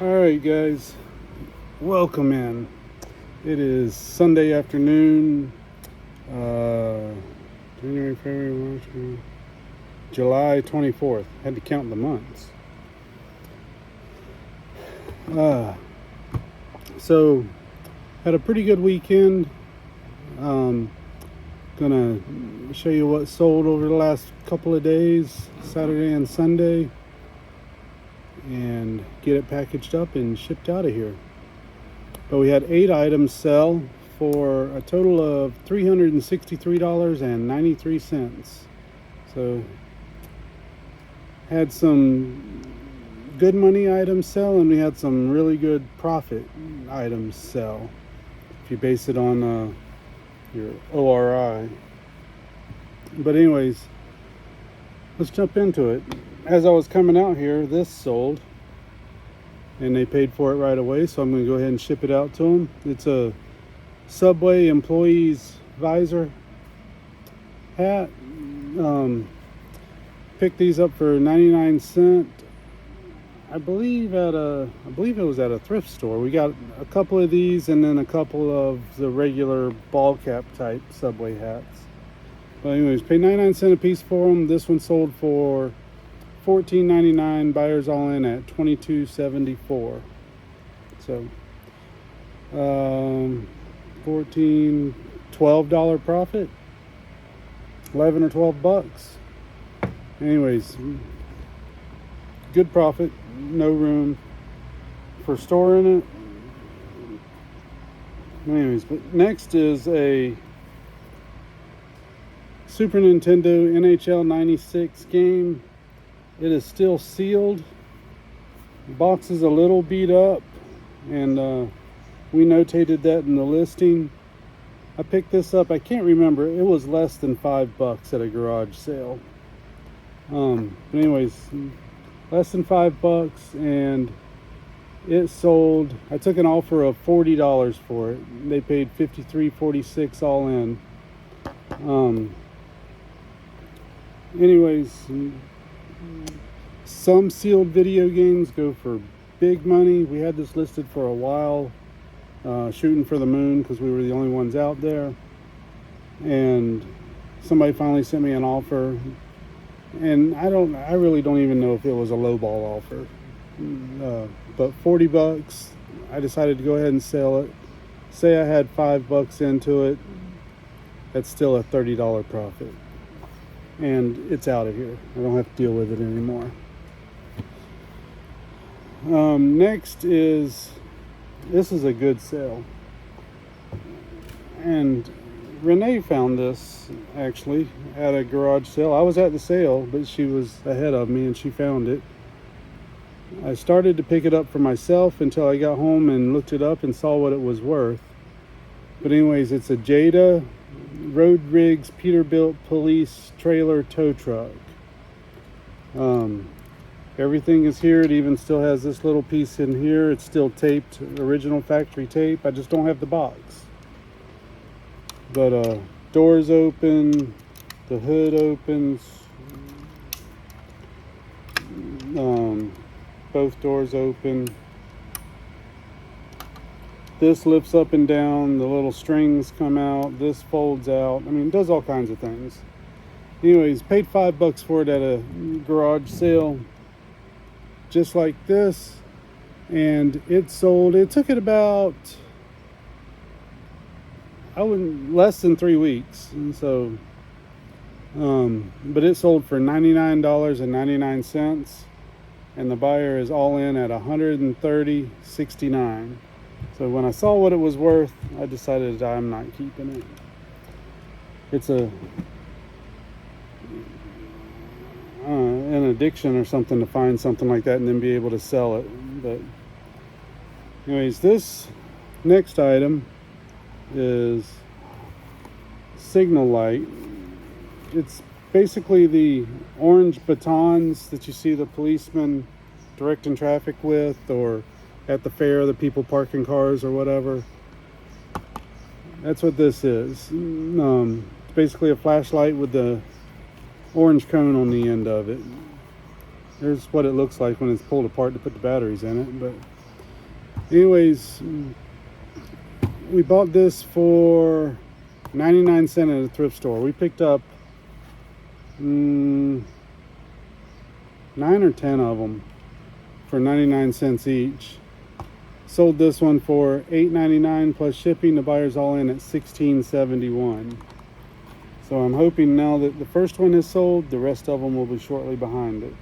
Alright guys, welcome in. It is Sunday afternoon, January, February, March, July 24th. Had to count the months. So had a pretty good weekend. Gonna show you what sold over the last couple of days, Saturday and Sunday, and get it packaged up and shipped out of here. But we had 8 items sell for a total of $363.93. So had some good money items sell, and we had some really good profit items sell if you base it on your ORI. But anyways, let's jump into it. As I was coming out here, this sold, and they paid for it right away, so I'm going to go ahead and ship it out to them. It's a Subway employee's visor hat. Picked these up for 99 cents. I believe it was at a thrift store. We got a couple of these and then a couple of the regular ball cap type Subway hats. But anyways, paid 99 cents a piece for them. This one sold for $14.99. Buyers all in at $22.74. So $12 profit, 11 or 12 bucks. Anyways, good profit, no room for storing it. Anyways, but next is a Super Nintendo NHL 96 game. It is still sealed. The box is a little beat up, and we notated that in the listing. I picked this up, I can't remember, it was less than $5 at a garage sale. But anyways, less than $5, and it sold. I took an offer of $40 for it. They paid $53.46 all in. Anyways, some sealed video games go for big money. We had this listed for a while, shooting for the moon because we were the only ones out there, and somebody finally sent me an offer, and I really don't even know if it was a lowball offer, but $40. I decided to go ahead and sell it. Say I had $5 into it, that's still a $30 profit, and it's out of here. I don't have to deal with it anymore. Next is, this is a good sale, and Renee found this actually at a garage sale. I was at the sale, but she was ahead of me and she found it. I started to pick it up for myself until I got home and looked it up and saw what it was worth. But anyways, it's a Jada Road Rigs Peterbilt Police Trailer Tow Truck. Everything is here. It even still has this little piece in here. It's still taped, original factory tape. I just don't have the box. But doors open, the hood opens, both doors open. This lifts up and down, the little strings come out, this folds out. I mean, it does all kinds of things. Anyways, paid $5 for it at a garage sale, just like this, and it sold. It took it about, less than 3 weeks, and so but it sold for $99.99, and the buyer is all in at $130.69. So when I saw what it was worth, I decided I'm not keeping it. It's an addiction or something to find something like that and then be able to sell it. But anyways, this next item is signal light. It's basically the orange batons that you see the policemen directing traffic with, or at the fair, the people parking cars or whatever. That's what this is. It's basically a flashlight with the orange cone on the end of it. Here's what it looks like when it's pulled apart to put the batteries in it. But Anyways, we bought this for 99 cents at a thrift store. We picked up 9 or 10 of them for 99 cents each. Sold this one for $8.99 plus shipping. The buyer's all in at $16.71. So I'm hoping now that the first one is sold, the rest of them will be shortly behind it.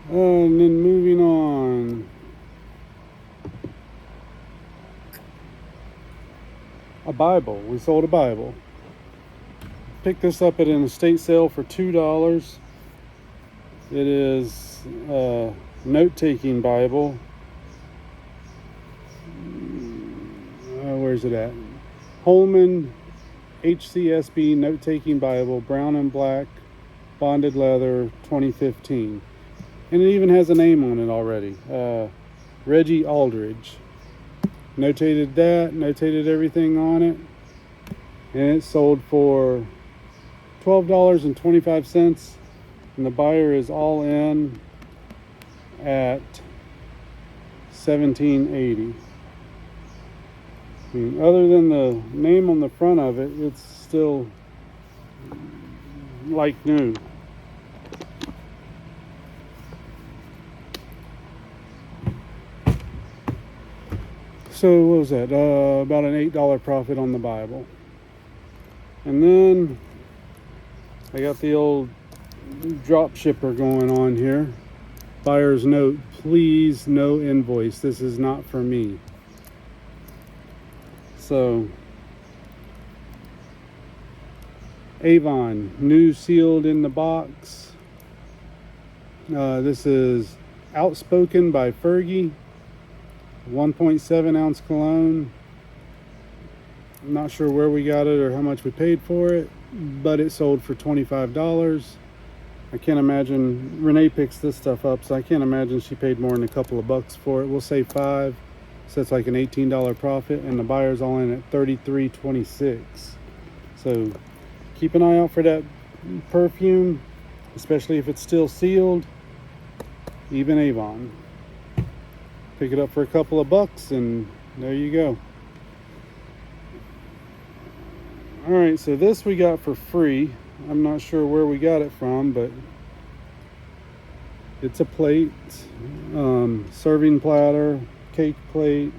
And then moving on. A Bible. We sold a Bible. Picked this up at an estate sale for $2. It is a note-taking Bible. Where's it at? Holman HCSB note-taking Bible, brown and black, bonded leather, 2015. And it even has a name on it already. Reggie Aldridge. Notated that, notated everything on it. And it sold for $12.25. And the buyer is all in at $17.80. I mean, other than the name on the front of it, it's still like new. So what was that? About an $8 profit on the Bible. And then I got the old drop shipper going on here. Buyer's note, please no invoice. This is not for me. So Avon, new sealed in the box. This is Outspoken by Fergie, 1.7 ounce cologne. I'm not sure where we got it or how much we paid for it, but it sold for $25. I can't imagine, Renee picks this stuff up, so I can't imagine she paid more than a couple of bucks for it. We'll say $5. So it's like an $18 profit, and the buyer's all in at $33.26. So keep an eye out for that perfume, especially if it's still sealed. Even Avon. Pick it up for a couple of bucks, and there you go. Alright, so this we got for free. I'm not sure where we got it from, but it's a plate, serving platter, cake plate.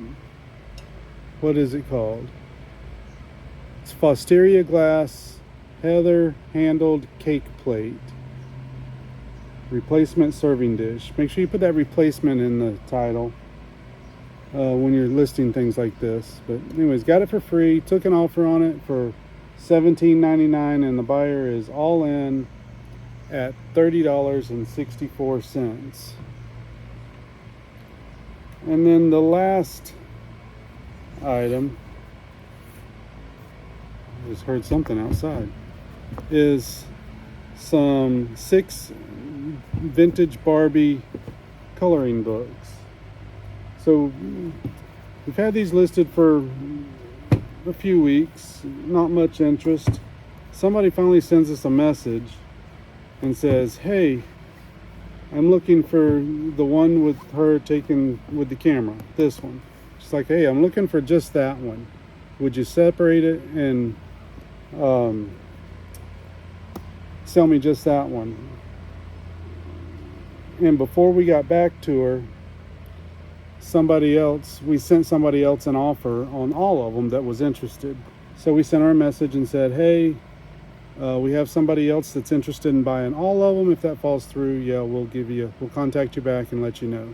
What is it called? It's Fosteria Glass Heather handled cake plate. Replacement serving dish. Make sure you put that replacement in the title when you're listing things like this. But anyways, got it for free. Took an offer on it for $17.99, and the buyer is all in at $30.64. And then the last item, I just heard something outside, is some 6 vintage Barbie coloring books. So we've had these listed for a few weeks, not much interest. Somebody finally sends us a message and says, hey, I'm looking for the one with her taken with the camera, this one. She's like, hey, I'm looking for just that one. Would you separate it and sell me just that one? And before we got back to her, we sent somebody else an offer on all of them that was interested. So we sent our message and said, hey, we have somebody else that's interested in buying all of them. If that falls through, yeah, we'll contact you back and let you know.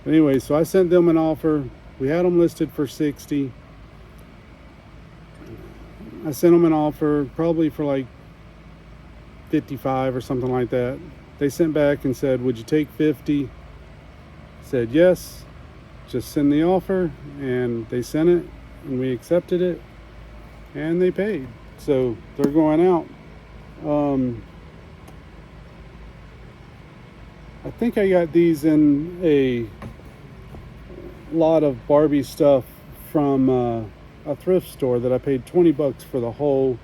But anyway, so I sent them an offer. We had them listed for $60. I sent them an offer probably for like $55 or something like that. They sent back and said, would you take $50? Said yes, just send the offer, and they sent it, and we accepted it, and they paid. So they're going out. I think I got these in a lot of Barbie stuff from a thrift store that I paid $20 for the whole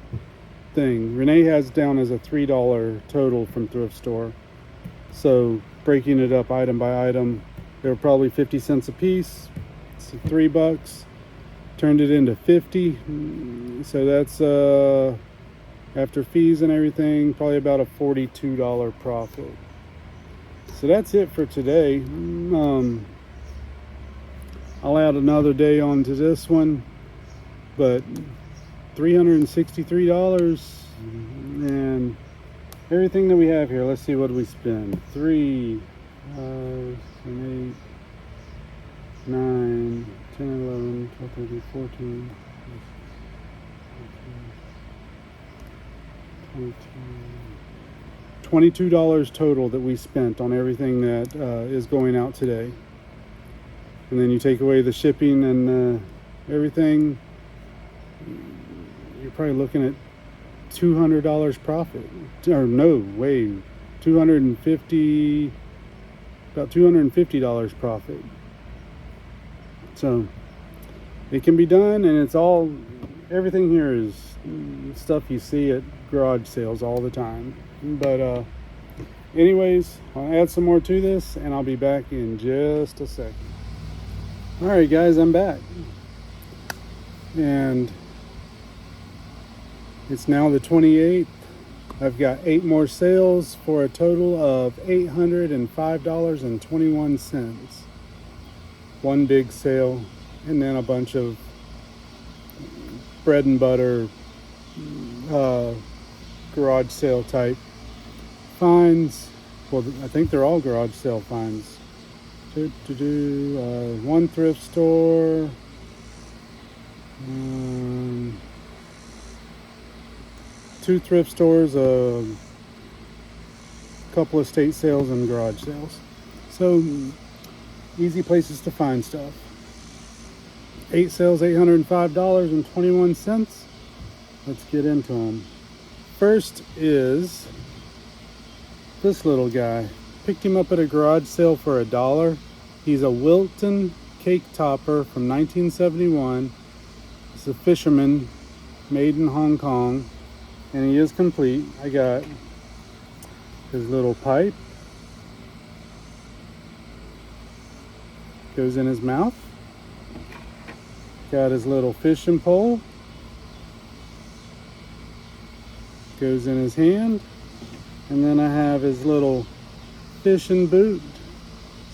thing. Renee has down as a $3 total from thrift store. So breaking it up item by item. They were probably 50 cents a piece, so $3. Turned it into 50. So that's after fees and everything, probably about a $42 profit. So that's it for today. I'll add another day onto this one, but $363 and everything that we have here. Let's see what we spend. 3, 5, 7, 8, 9, 10, 11, 12, 13, 14, 22. $22 total that we spent on everything that is going out today. And then you take away the shipping and everything, you're probably looking at $200 profit. Or no, way, about $250 profit. So it can be done, and it's all, everything here is stuff you see at garage sales all the time. But anyways, I'll add some more to this and I'll be back in just a second. Alright guys, I'm back, and it's now the 28th. I've got 8 more sales for a total of $805.21. One big sale, and then a bunch of bread and butter garage sale type finds. Well, I think they're all garage sale finds. One thrift store, 2 thrift stores, a couple of estate sales, and garage sales. So easy places to find stuff. 8 sales, $805.21. Let's get into them. First is this little guy. Picked him up at a garage sale for $1. He's a Wilton cake topper from 1971. It's a fisherman, made in Hong Kong, and he is complete. I got his little pipe, goes in his mouth. Got his little fishing pole, goes in his hand, and then I have his little fishing boot.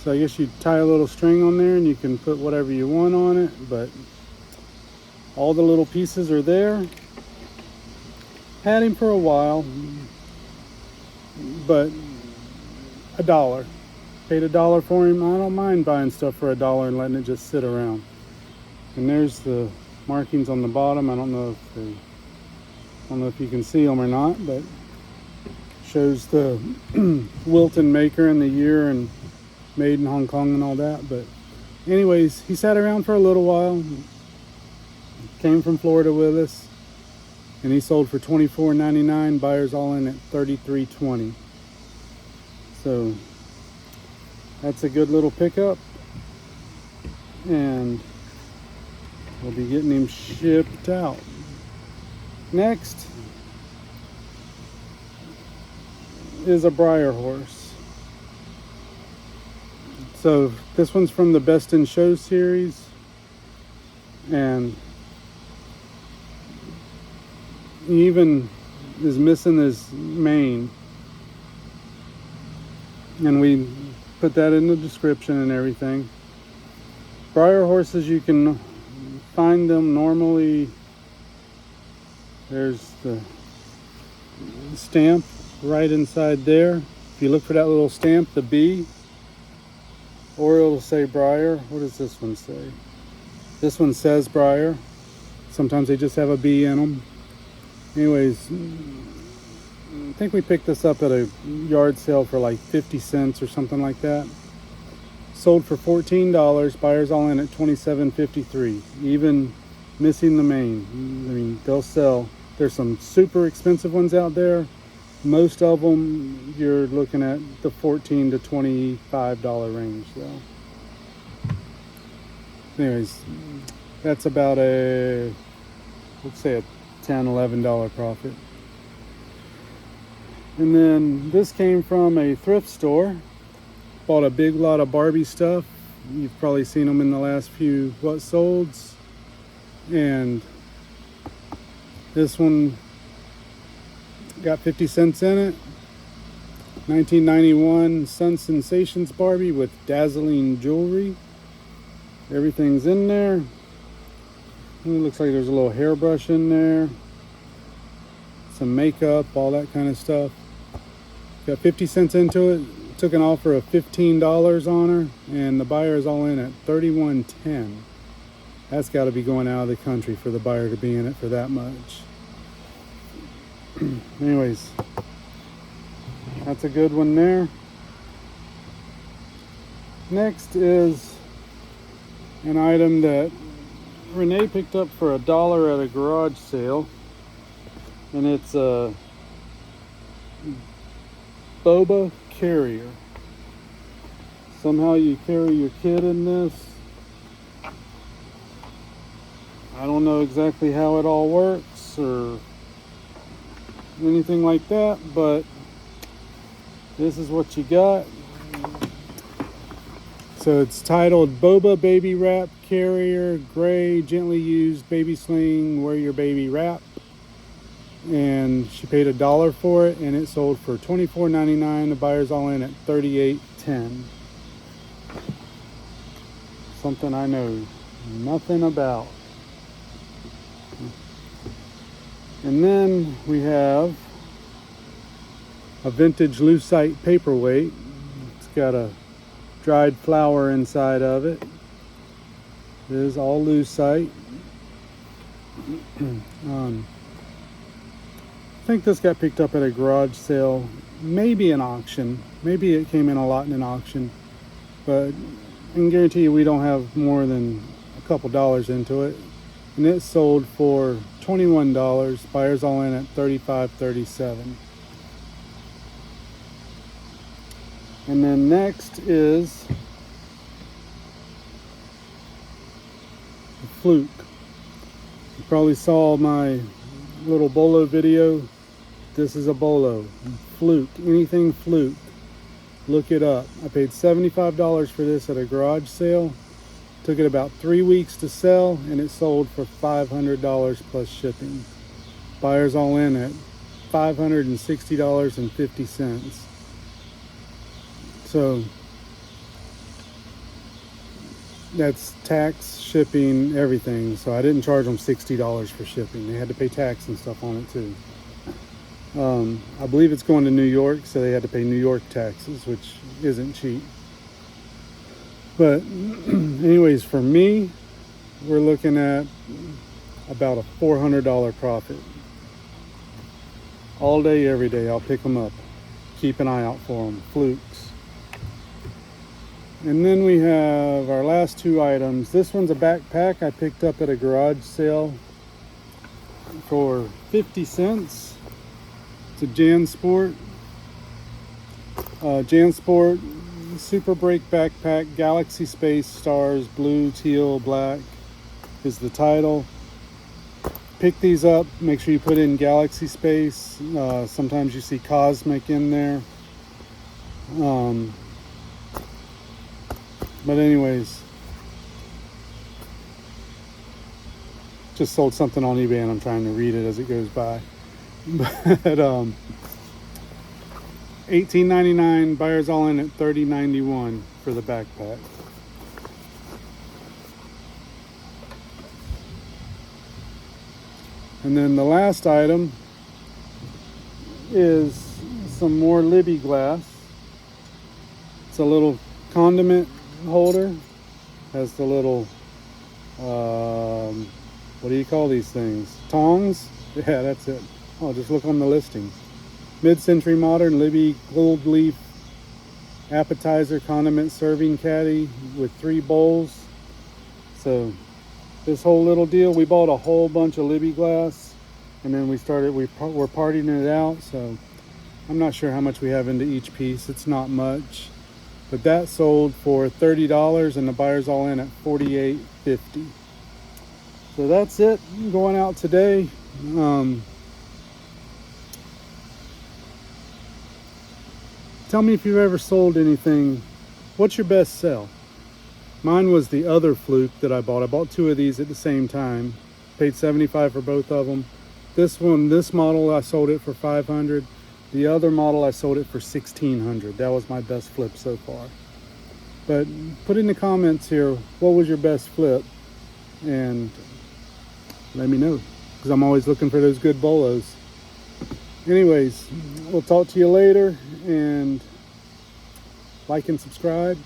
So I guess you tie a little string on there and you can put whatever you want on it, but all the little pieces are there. Had him for a while, but $1. Paid $1 for him. I don't mind buying stuff for $1 and letting it just sit around. And there's the markings on the bottom. I don't know if you can see them or not, but shows the Wilton maker and the year and made in Hong Kong and all that. But anyways, he sat around for a little while, came from Florida with us, and he sold for $24.99. Buyers all in at $33.20. So that's a good little pickup, and we'll be getting him shipped out. Next is a Breyer Horse. So this one's from the Best in Show series, and he even is missing his mane, and we put that in the description and everything. Breyer horses, you can find them normally. There's the stamp right inside there. If you look for that little stamp, the B, or it'll say Breyer. What does this one say? This one says Breyer. Sometimes they just have a B in them. Anyways, I think we picked this up at a yard sale for like 50 cents or something like that. Sold for $14. Buyers all in at $27.53. Even missing the mane. I mean, they'll sell. There's some super expensive ones out there. Most of them you're looking at the $14 to $25 range though. Anyways, that's about a, let's say a $10, $11 profit. And then this came from a thrift store. Bought a big lot of Barbie stuff. You've probably seen them in the last few what solds. And this one got 50 cents in it. 1991 Sun Sensations Barbie with dazzling jewelry. Everything's in there. It looks like there's a little hairbrush in there. Some makeup, all that kind of stuff. Got 50 cents into it. Took an offer of $15 on her, and the buyer is all in at $31.10. That's got to be going out of the country for the buyer to be in it for that much. Anyways, that's a good one there. Next is an item that Renee picked up for $1 at a garage sale, and it's a Boba Carrier. Somehow you carry your kid in this. I don't know exactly how it all works or anything like that, but this is what you got. So it's titled Boba Baby Wrap Carrier, Gray, Gently Used Baby Sling, Wear Your Baby Wrap. And she paid $1 for it, and it sold for $24.99. The buyer's all in at $38.10. Something I know nothing about. And then we have a vintage lucite paperweight. It's got a dried flower inside of it. It is all lucite. I think this got picked up at a garage sale, maybe an auction. Maybe it came in a lot in an auction, but I can guarantee you we don't have more than a couple dollars into it. And it sold for $21. Buyers all in at $35.37. And then next is the Flute. You probably saw my little bolo video. This is a bolo. Flute. Anything Flute. Look it up. I paid $75 for this at a garage sale. Took it about 3 weeks to sell, and it sold for $500 plus shipping. Buyers all in at $560.50. So that's tax, shipping, everything. So I didn't charge them $60 for shipping. They had to pay tax and stuff on it too. I believe it's going to New York, so they had to pay New York taxes, which isn't cheap. But anyways, for me, we're looking at about a $400 profit. All day, every day, I'll pick them up. Keep an eye out for them. Flukes. And then we have our last two items. This one's a backpack I picked up at a garage sale for 50 cents. It's a JanSport. JanSport Super Break Backpack, Galaxy Space Stars, Blue, Teal, Black is the title. Pick these up. Make sure you put in Galaxy Space. Sometimes you see Cosmic in there. But anyways, just sold something on eBay and I'm trying to read it as it goes by. But $18.99, buyers all in at $30.91 for the backpack. And then the last item is some more Libby Glass. It's a little condiment holder. Has the little what do you call these things? Tongs? Yeah, that's it. Oh, just look on the listing. Mid-century modern Libby gold leaf appetizer condiment serving caddy with 3 bowls. So this whole little deal, we bought a whole bunch of Libby Glass, and then we're partying it out. So I'm not sure how much we have into each piece. It's not much, but that sold for $30, and the buyer's all in at $48.50. So that's it going out today. Tell me if you've ever sold anything What's your best sell? Mine was the other Flute that I bought. I bought two of these at the same time. Paid $75 for both of them. This model, I sold it for $500. The other model, I sold it for $1,600. That was my best flip so far. But put in the comments here, what was your best flip? And let me know, because I'm always looking for those good BOLOs. Anyways, we'll talk to you later, and like and subscribe.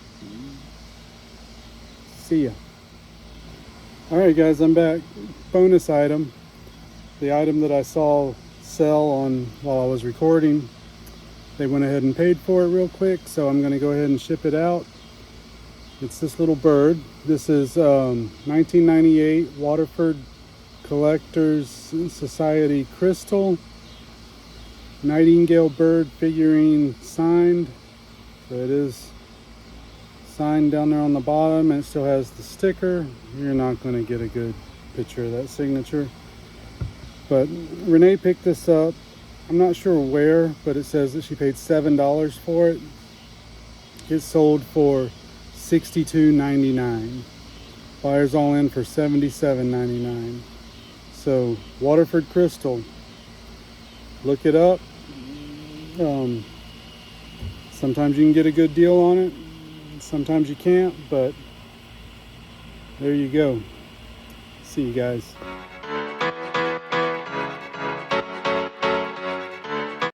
See ya. Alright guys, I'm back. Bonus item. The item that I saw sell on while I was recording. They went ahead and paid for it real quick, so I'm going to go ahead and ship it out. It's this little bird. This is 1998 Waterford Collectors Society Crystal Nightingale bird figurine signed. So it is signed down there on the bottom, and it still has the sticker. You're not going to get a good picture of that signature. But Renee picked this up. I'm not sure where, but it says that she paid $7 for it. It sold for $62.99. Buyers all in for $77.99. So Waterford Crystal, look it up. Sometimes you can get a good deal on it, sometimes you can't, but there you go. See you guys.